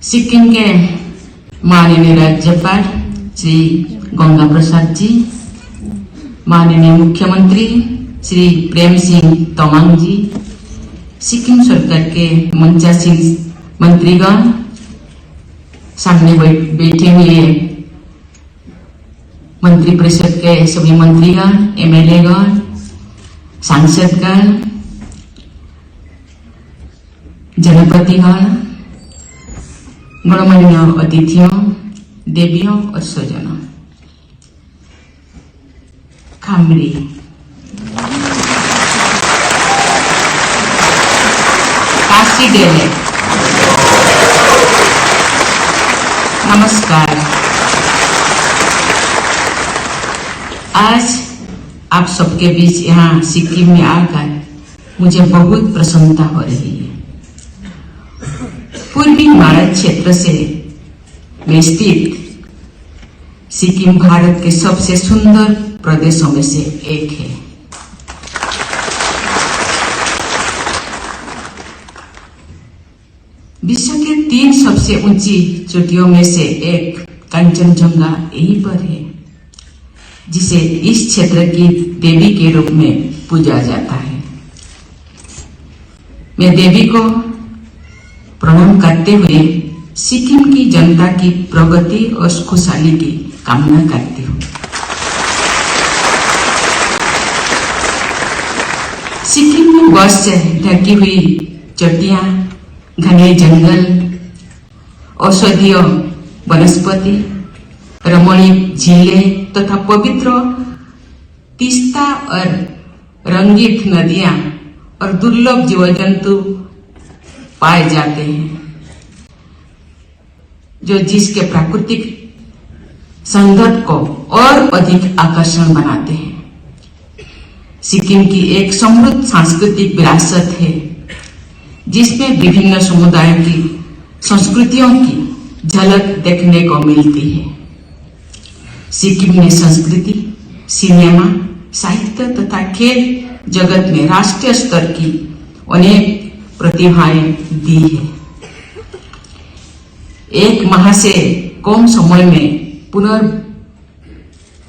सिक्किम के माननीय राज्यपाल श्री गंगा प्रसाद जी, माननीय मुख्यमंत्री श्री प्रेम सिंह तमांग जी, सिक्किम सरकार के मंचासीन मंत्रीगण, सामने बैठे हुए मंत्री परिषद के सभी मंत्रीगण, एमएलएगण, सांसदगण, जनप्रतिनिधिगण, गणमान्य अतिथियों, देवियों और स्वजनों, खामरी काशी डेले, नमस्कार। आज आप सबके बीच यहाँ सिक्किम में आकर मुझे बहुत प्रसन्नता हो रही है। पूर्वी हिमालय क्षेत्र से में स्थित सिक्किम भारत के सबसे सुंदर प्रदेशों में से एक है। विश्व के 3 सबसे ऊंची चोटियों में से एक कंचनजंगा यहीं पर है, जिसे इस क्षेत्र की देवी के रूप में पूजा जाता है। मैं देवी को प्रणाम करते हुए सिक्किम की जनता की प्रगति और खुशहाली की कामना करती हूँ। सिक्किम में बर्फ से ढकी हुई चोटियां, घने जंगल, औषधीय वनस्पति, रमणीय झीलें तथा पवित्र तीस्ता और रंगीत नदियां और दुर्लभ जीव जंतु पाए जाते हैं, जो जिसके प्राकृतिक सौंदर्य को और अधिक आकर्षण बनाते हैं। सिक्किम की एक समृद्ध सांस्कृतिक विरासत है, जिसमें विभिन्न समुदायों की संस्कृतियों की झलक देखने को मिलती है। सिक्किम ने संस्कृति, सिनेमा, साहित्य तथा खेल जगत में राष्ट्रीय स्तर की अनेक प्रतिभाएं दी है। एक माह से कम समय में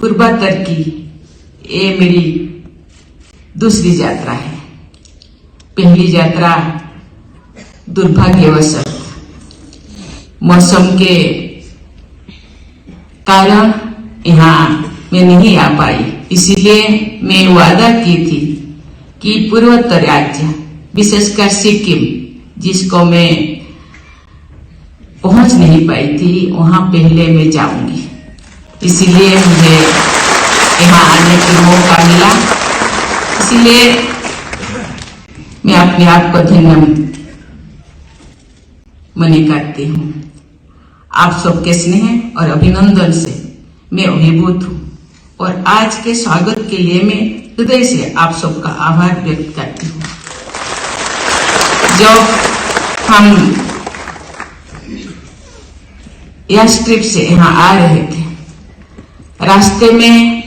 पूर्वोत्तर की ये मेरी दूसरी यात्रा है। पहली यात्रा दुर्भाग्यवश मौसम के कारण यहाँ मैं नहीं आ पाई, इसीलिए मैं वादा की थी कि पूर्वोत्तर राज्य विशेषकर सिक्किम, जिसको मैं पहुंच नहीं पाई थी, वहां पहले मैं जाऊंगी। इसीलिए मुझे यहाँ आने का मौका मिला, इसीलिए मैं अपने आप को धन्य मने करती हूँ। आप सबके स्नेह और अभिनंदन से मैं अभिभूत हूँ और आज के स्वागत के लिए मैं हृदय से आप सबका आभार व्यक्त करती हूँ। जब हम यह ट्रिप से यहाँ आ रहे थे, रास्ते में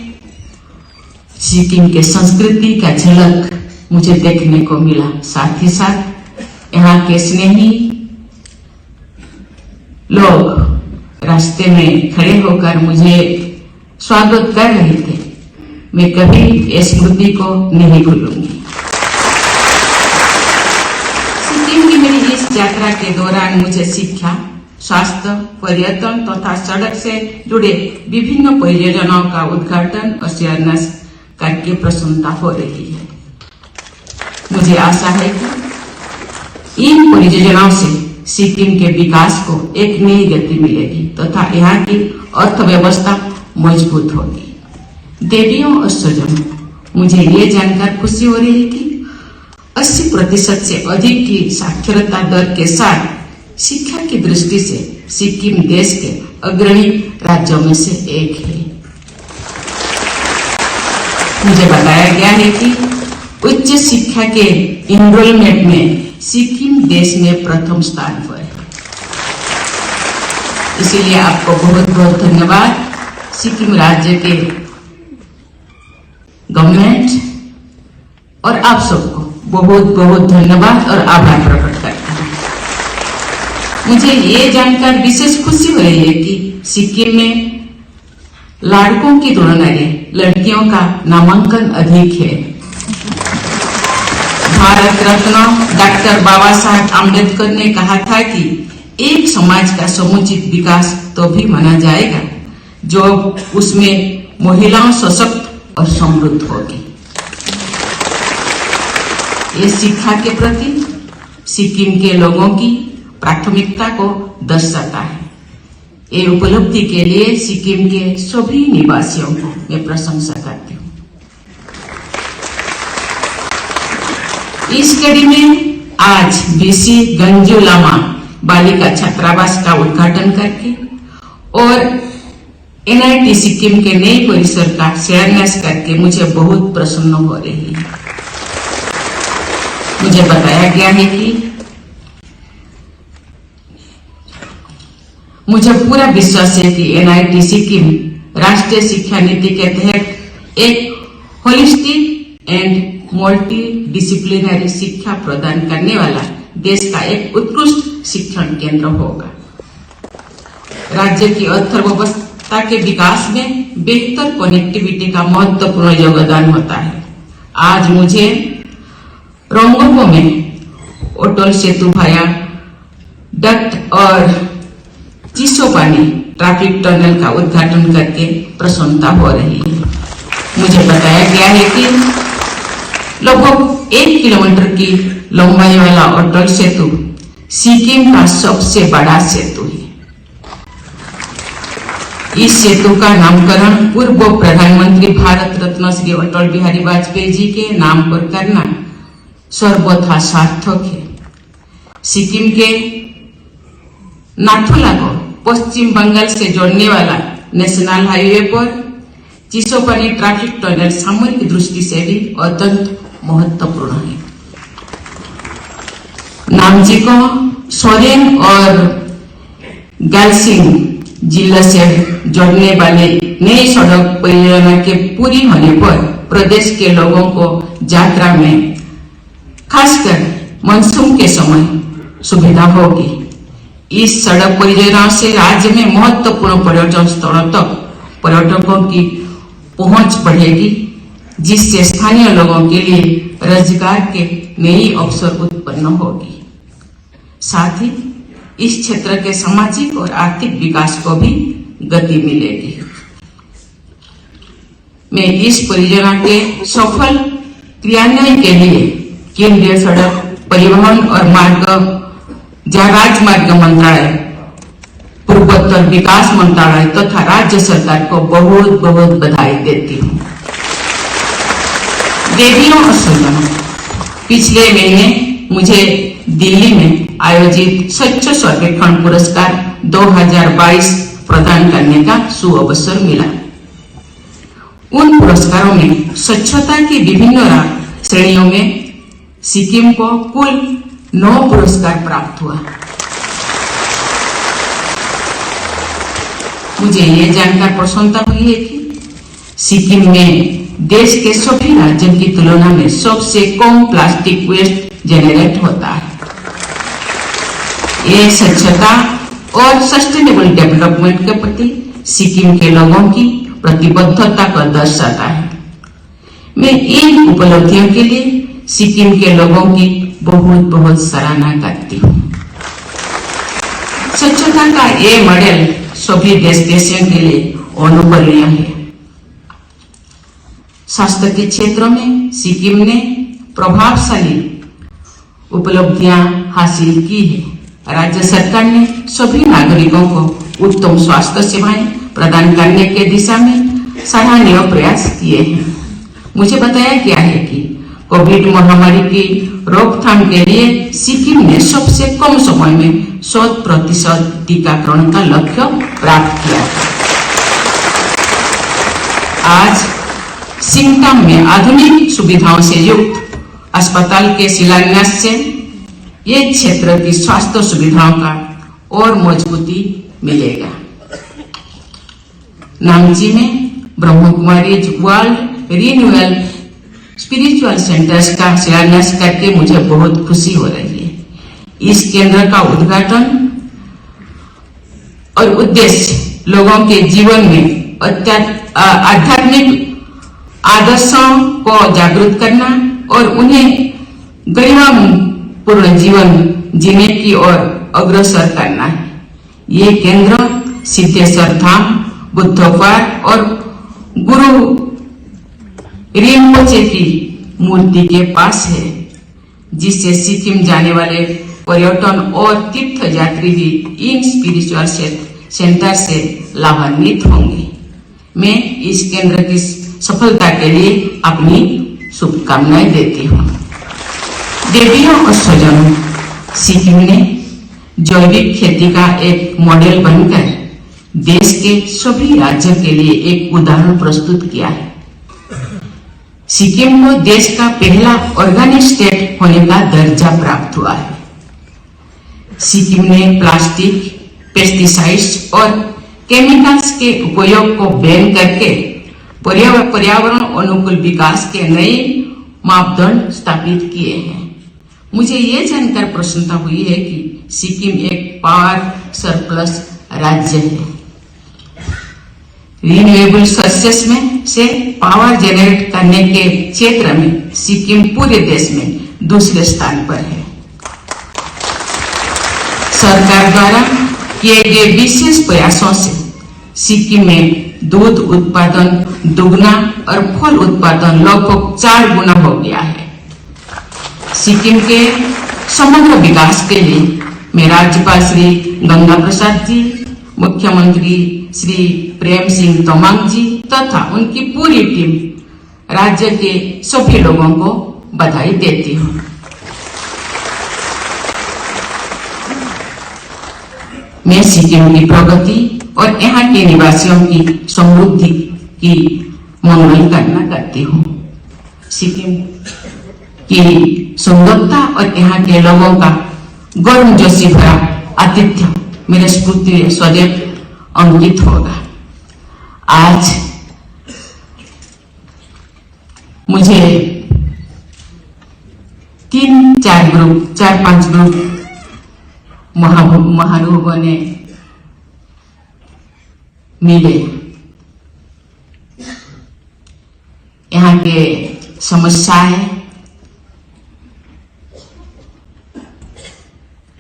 सिक्किम के संस्कृति का झलक मुझे देखने को मिला। साथ ही साथ यहाँ के स्नेही लोग रास्ते में खड़े होकर मुझे स्वागत कर रहे थे। मैं कभी इस स्मृति को नहीं भूलूंगी। सिक्किम की मेरी इस यात्रा के दौरान मुझे शिक्षा, स्वास्थ्य, पर्यटन तथा सड़क से जुड़े विभिन्न परियोजनाओं का उद्घाटन और शिलान्यास करके प्रसन्नता हो रही है। मुझे आशा है कि इन परियोजनाओं से सिक्किम के विकास को एक नई गति मिलेगी तथा यहाँ की अर्थव्यवस्था मजबूत होगी। देवियों और स्वजनों, मुझे ये जानकर खुशी हो रही है कि 80% से अधिक की साक्षरता दर के साथ शिक्षा की दृष्टि से सिक्किम देश के अग्रणी राज्यों में से एक है। मुझे बताया गया है कि उच्च शिक्षा के इनरोलमेंट में सिक्किम देश में प्रथम स्थान पर है। इसीलिए आपको बहुत बहुत धन्यवाद। सिक्किम राज्य के गवर्नमेंट और आप सबको बहुत बहुत धन्यवाद और आभार प्रकट करता हूं। मुझे ये जानकर विशेष खुशी हो रही है कि सिक्किम में लड़कों की तुलना में लड़कियों का नामांकन अधिक है। भारत रत्न डॉक्टर बाबा साहब आम्बेडकर ने कहा था कि एक समाज का समुचित विकास तो भी माना जाएगा जो उसमें महिलाओं सशक्त और समृद्ध होगी। ये शिक्षा के प्रति सिक्किम के लोगों की प्राथमिकता को दर्शाता है। ये उपलब्धि के लिए सिक्किम के सभी निवासियों को मैं प्रशंसा करती हूँ। इस कड़ी में आज बीसी गंजू लामा बालिका छात्रावास का उद्घाटन करके और NIT सिक्किम के नए परिसर का शिलान्यास करके मुझे बहुत प्रसन्न हो रही है। मुझे बताया गया है कि मुझे पूरा विश्वास है कि NIT सिक्किम राष्ट्रीय शिक्षा नीति के तहत एक होलिस्टिक एंड मल्टी डिसिप्लिनरी शिक्षा प्रदान करने वाला देश का एक उत्कृष्ट शिक्षण केंद्र होगा। राज्य की अर्थव्यवस्था के विकास में बेहतर कनेक्टिविटी का महत्वपूर्ण योगदान होता है। आज मुझे रोंगपो में अटल सेतु भाया डक्ट और चिसोपानी ट्रैफिक टनल का उद्घाटन करके प्रसन्नता हो रही है। मुझे बताया गया है कि लगभग 1 किलोमीटर की लंबाई वाला अटल सेतु सिक्किम का सबसे बड़ा सेतु है। इस सेतु का नामकरण पूर्व प्रधानमंत्री भारत रत्न श्री अटल बिहारी वाजपेयी जी के नाम पर करना सर्वथा सार्थक है। सिक्किम के नाथुला को पश्चिम बंगाल से जोड़ने वाला नेशनल हाईवे पर चिसोपानी ट्रैफिक टनल सामरिक दृष्टि से भी अत्यंत महत्वपूर्ण है। नामची को सोरेन और गालसिंग जिला से जोड़ने वाले नई सड़क परियोजना के पूरी होने पर प्रदेश के लोगों को यात्रा में खासकर मानसून के समय सुविधा होगी। इस सड़क परियोजना से राज्य में महत्वपूर्ण पर्यटन स्थलों तक पर्यटकों की पहुंच बढ़ेगी, जिससे स्थानीय लोगों के लिए रोजगार के नई अवसर उत्पन्न होगी। साथ ही इस क्षेत्र के सामाजिक और आर्थिक विकास को भी गति मिलेगी। मैं इस परियोजना के सफल क्रियान्वयन के लिए केंद्रीय सड़क परिवहन और राजमार्ग मंत्रालय, पूर्वोत्तर विकास मंत्रालय तथा राज्य सरकार को बहुत बहुत बधाई देती हूँ। देवियों और स्वजनों, पिछले महीने मुझे दिल्ली में आयोजित स्वच्छ सर्वेक्षण पुरस्कार 2022 प्रदान करने का सुअवसर मिला। उन पुरस्कारों में स्वच्छता की विभिन्न श्रेणियों में सिक्किम को कुल 9 पुरस्कार प्राप्त हुआ। मुझे ये जानकर प्रसन्नता हुई है कि सिक्किम में देश के सभी राज्यों की तुलना में सबसे कम प्लास्टिक वेस्ट जनरेट होता है। ये स्वच्छता और सस्टेनेबल डेवलपमेंट के प्रति सिक्किम के लोगों की प्रतिबद्धता को दर्शाता है। मैं इन उपलब्धियों के लिए सिक्किम के लोगों की बहुत बहुत सराहना करती हूँ। स्वच्छता का ये मॉडल सभी देशवासियों के लिए अनुकरणीय है। स्वास्थ्य के क्षेत्र में सिक्किम ने प्रभावशाली उपलब्धियां हासिल की है। राज्य सरकार ने सभी नागरिकों को उत्तम स्वास्थ्य सेवाएं प्रदान करने के दिशा में सराहनीय प्रयास किए हैं। मुझे बताया गया है कि कोविड महामारी की रोकथाम के लिए सिक्किम ने सबसे कम समय में 100% टीकाकरण का लक्ष्य प्राप्त किया है। आज सिंगताम में आधुनिक सुविधाओं से युक्त अस्पताल के शिलान्यास से ये क्षेत्र की स्वास्थ्य सुविधाओं का और मजबूती मिलेगा। नामची में Brahma Kumaris world renewal spiritual centres का शिलान्यास करके मुझे बहुत खुशी हो रही है। इस केंद्र का उद्घाटन और उद्देश्य लोगों के जीवन में आध्यात्मिक आदर्शों को जागृत करना और उन्हें गरिमापूर्ण जीवन जीने की ओर अग्रसर करना है। ये केंद्र सिद्धेश्वर धाम, बुद्धपाद और गुरु रिम्पोचे की मूर्ति के पास है, जिससे सिक्किम जाने वाले पर्यटन और तीर्थ यात्री भी इन स्पिरिचुअल सेंटर से लाभान्वित होंगे। मैं इस केंद्र की सफलता के लिए अपनी शुभकामनाएं देती हूँ। देवियों और स्वजनों, सिक्किम ने जैविक खेती का एक मॉडल बनकर देश के सभी राज्यों के लिए एक उदाहरण प्रस्तुत किया है। सिक्किम को देश का पहला ऑर्गेनिक स्टेट होने का दर्जा प्राप्त हुआ है। सिक्किम ने प्लास्टिक, पेस्टिसाइड्स और केमिकल्स के उपयोग को बैन करके पर्यावरण अनुकूल विकास के नए मापदंड स्थापित किए हैं। मुझे ये जानकर प्रसन्नता हुई है कि सिक्किम एक पावर सरप्लस राज्य है। रिन्यूएबल सोर्सेस में से पावर जनरेट करने के क्षेत्र में सिक्किम पूरे देश में दूसरे स्थान पर है। सरकार द्वारा किए गए विशेष प्रयासों से सिक्किम में दूध उत्पादन दुगना और फल उत्पादन लगभग 4 गुना हो गया है। सिक्किम के समग्र विकास के लिए मैं राज्यपाल श्री गंगा प्रसाद जी, मुख्यमंत्री श्री प्रेम सिंह तमांग जी तथा उनकी पूरी टीम, राज्य के सभी लोगों को बधाई देती हूँ। मैं सिक्किम की प्रगति और यहाँ के निवासियों की समृद्धि की मंगल कामना करती हूँ। सिक्किम की सुंदरता और यहाँ के लोगों का गर्मजोशी भरा आतिथ्य मेरे स्मृति में सदैव अंकित होगा। आज मुझे 4-5 ग्रुप महानुभावों ने मिले। यहाँ के समस्याएं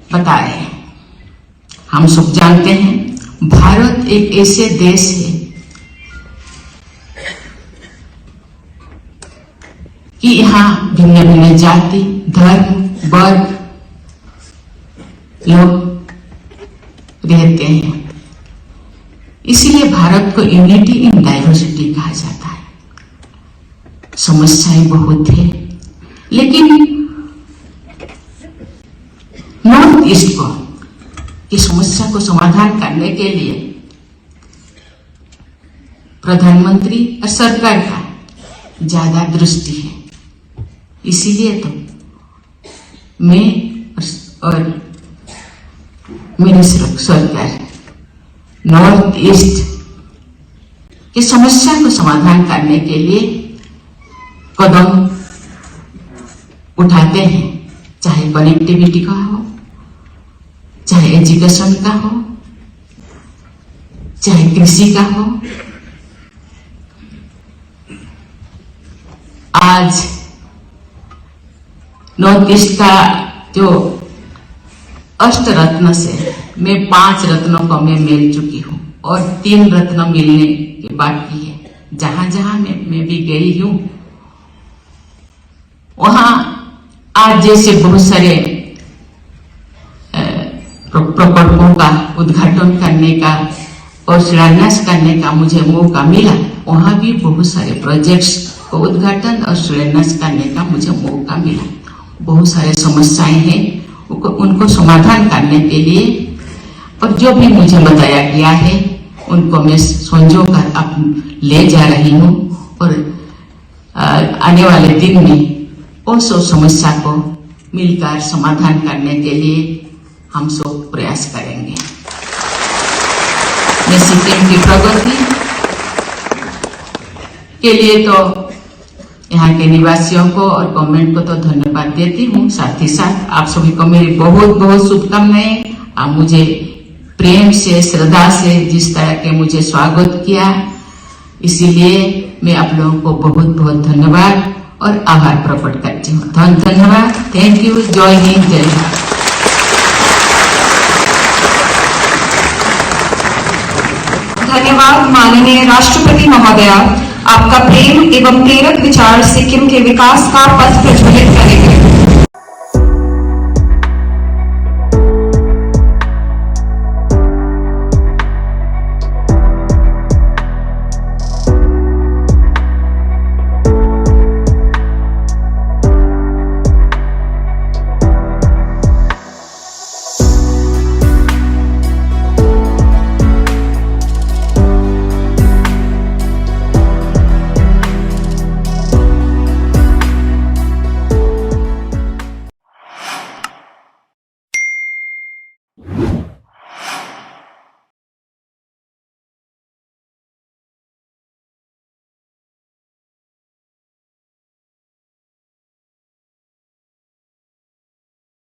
बताए। हम सब जानते हैं भारत एक ऐसे देश है कि यहाँ भिन्न भिन्न जाति, धर्म, वर्ग लोग रहते हैं। इसलिए भारत को यूनिटी इन डाइवर्सिटी कहा जाता है। समस्याएं बहुत है, लेकिन नॉर्थ ईस्ट को इस समस्या को समाधान करने के लिए प्रधानमंत्री और सरकार का ज्यादा दृष्टि है। इसीलिए तो मैं और मेरी सरकार नॉर्थ ईस्ट की समस्या को समाधान करने के लिए कदम उठाते हैं, चाहे कनेक्टिविटी का हो, चाहे एजुकेशन का हो, चाहे कृषि का हो। आज नॉर्थ ईस्ट का जो अष्ट रत्न से मैं 5 रत्नों को मैं मिल चुकी हूँ और 3 रत्न मिलने के बाकी है। जहां जहां मैं भी गई हूँ वहां आज जैसे बहुत सारे प्रकल्पों का उद्घाटन करने का और शिलान्यास करने का मुझे मौका मिला, वहां भी बहुत सारे प्रोजेक्ट्स को उद्घाटन और शिलान्यास करने का मुझे मौका मिला। बहुत सारे समस्याएं हैं, उनको समाधान करने के लिए और जो भी मुझे बताया गया है उनको मैं संजो कर अब ले जा रही हूँ और आने वाले दिन में और सब समस्या को मिलकर समाधान करने के लिए हम सब प्रयास करेंगे। मैं सिक्किम की प्रगति के लिए तो यहाँ के निवासियों को और गवर्नमेंट को तो धन्यवाद देती हूँ, साथ ही साथ आप सभी को मेरी बहुत बहुत शुभकामनाएं। आप मुझे प्रेम से, श्रद्धा से जिस तरह के मुझे स्वागत किया, इसीलिए मैं आप लोगों को बहुत बहुत धन्यवाद और आभार प्रकट करती हूँ। धन्यवाद, थैंक यू, जय हिंद, जय भारत। धन्यवाद माननीय राष्ट्रपति महोदया, आपका प्रेम एवं प्रेरक विचार सिक्किम के विकास का पथ प्रज्वलित करेगा।